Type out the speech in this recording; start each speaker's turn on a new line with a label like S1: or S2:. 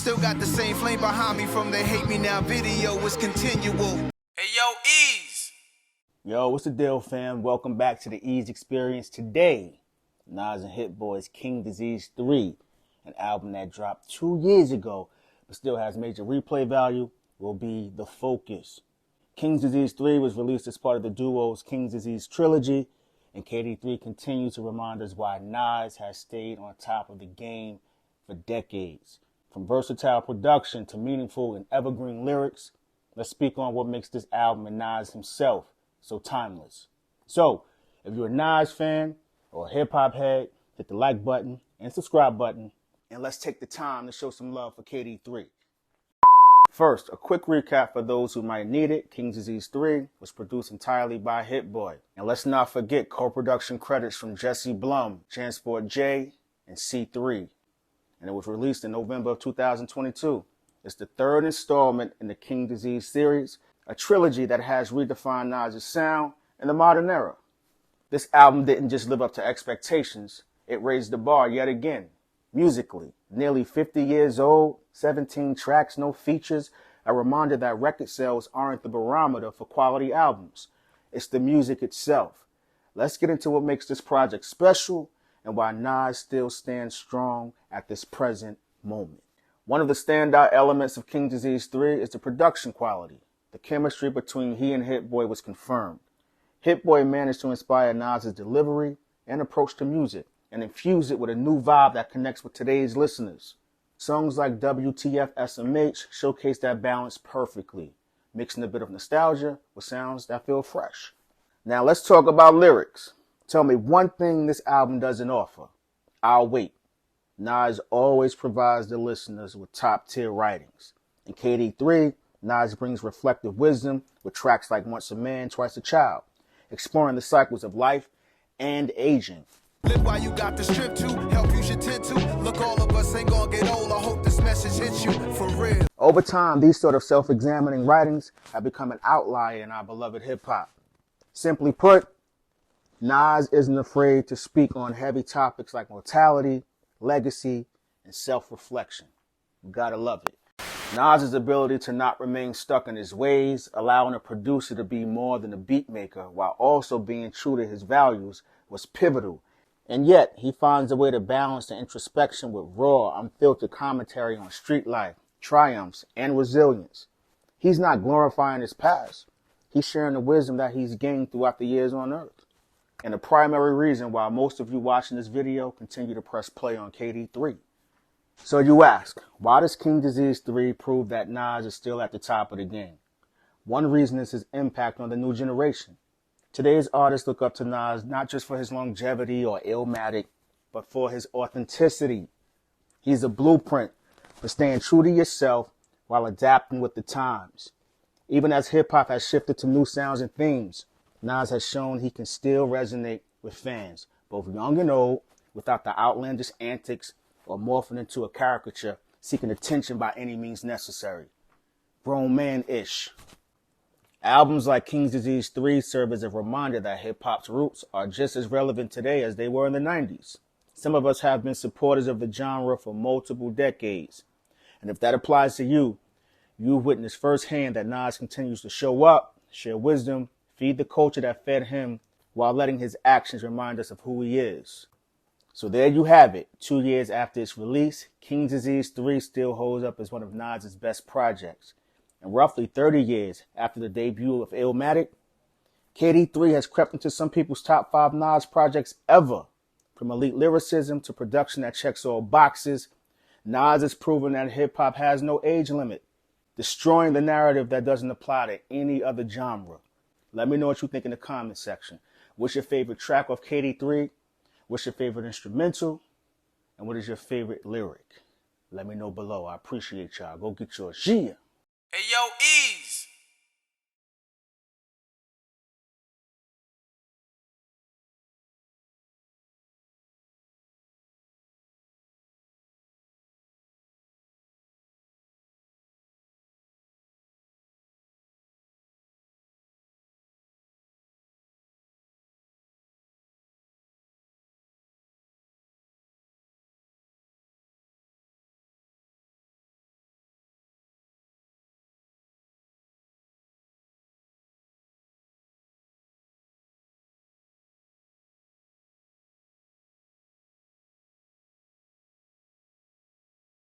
S1: Still got the same flame behind me from the Hate Me Now video. It's continual. Hey, yo, Eeze.
S2: Yo, what's the deal, fam? Welcome back to the TheEezeExperience. Today, Nas and HitBoy's King Disease 3, an album that dropped 2 years ago, but still has major replay value, will be the focus. King's Disease 3 was released as part of the duo's King's Disease trilogy, and KD3 continues to remind us why Nas has stayed on top of the game for decades. From versatile production to meaningful and evergreen lyrics, let's speak on what makes this album and Nas himself so timeless. So, if you're a Nas fan or a hip-hop head, hit the like button and subscribe button, and let's take the time to show some love for KD3. First, a quick recap for those who might need it. King's Disease 3 was produced entirely by HitBoy. And let's not forget co-production credits from Jesse Blum, Transport J, and C3. And it was released in November of 2022. It's the third installment in the King Disease series, a trilogy that has redefined Nas' sound in the modern era. This album didn't just live up to expectations, it raised the bar yet again. Musically, nearly 50 years old, 17 tracks, no features, a reminder that record sales aren't the barometer for quality albums. It's the music itself. Let's get into what makes this project special and why Nas still stands strong at this present moment. One of the standout elements of King Disease 3 is the production quality. The chemistry between he and HitBoy was confirmed. HitBoy managed to inspire Nas' delivery and approach to music, and infuse it with a new vibe that connects with today's listeners. Songs like WTF SMH showcase that balance perfectly, mixing a bit of nostalgia with sounds that feel fresh. Now let's talk about lyrics. Tell me one thing this album doesn't offer. I'll wait. Nas always provides the listeners with top-tier writings. In KD3, Nas brings reflective wisdom with tracks like Once a Man, Twice a Child, exploring the cycles of life and aging.
S1: Live while you got the strip to, help you should tend to. Look, all of us ain't gonna get old. I hope this message hits you for real.
S2: Over time, these sort of self-examining writings have become an outlier in our beloved hip-hop. Simply put, Nas isn't afraid to speak on heavy topics like mortality, legacy, and self-reflection. You gotta love it. Nas's ability to not remain stuck in his ways, allowing a producer to be more than a beat maker while also being true to his values, was pivotal. And yet, he finds a way to balance the introspection with raw, unfiltered commentary on street life, triumphs, and resilience. He's not glorifying his past. He's sharing the wisdom that he's gained throughout the years on Earth. And the primary reason why most of you watching this video continue to press play on KD3. So you ask, why does King Disease 3 prove that Nas is still at the top of the game? One reason is his impact on the new generation. Today's artists look up to Nas not just for his longevity or Illmatic, but for his authenticity. He's a blueprint for staying true to yourself while adapting with the times. Even as hip-hop has shifted to new sounds and themes, Nas has shown he can still resonate with fans, both young and old, without the outlandish antics or morphing into a caricature seeking attention by any means necessary. Grown man-ish. Albums like King's Disease 3 serve as a reminder that hip-hop's roots are just as relevant today as they were in the 90s. Some of us have been supporters of the genre for multiple decades. And if that applies to you, you've witnessed firsthand that Nas continues to show up, share wisdom, feed the culture that fed him, while letting his actions remind us of who he is. So there you have it. 2 years after its release, King's Disease 3 still holds up as one of Nas' best projects. And roughly 30 years after the debut of Illmatic, KD3 has crept into some people's top 5 Nas projects ever. From elite lyricism to production that checks all boxes, Nas has proven that hip-hop has no age limit, destroying the narrative that doesn't apply to any other genre. Let me know what you think in the comment section. What's your favorite track of KD3? What's your favorite instrumental? And what is your favorite lyric? Let me know below. I appreciate y'all. Go get yours. Yeah.
S1: Hey, yo, Eeze.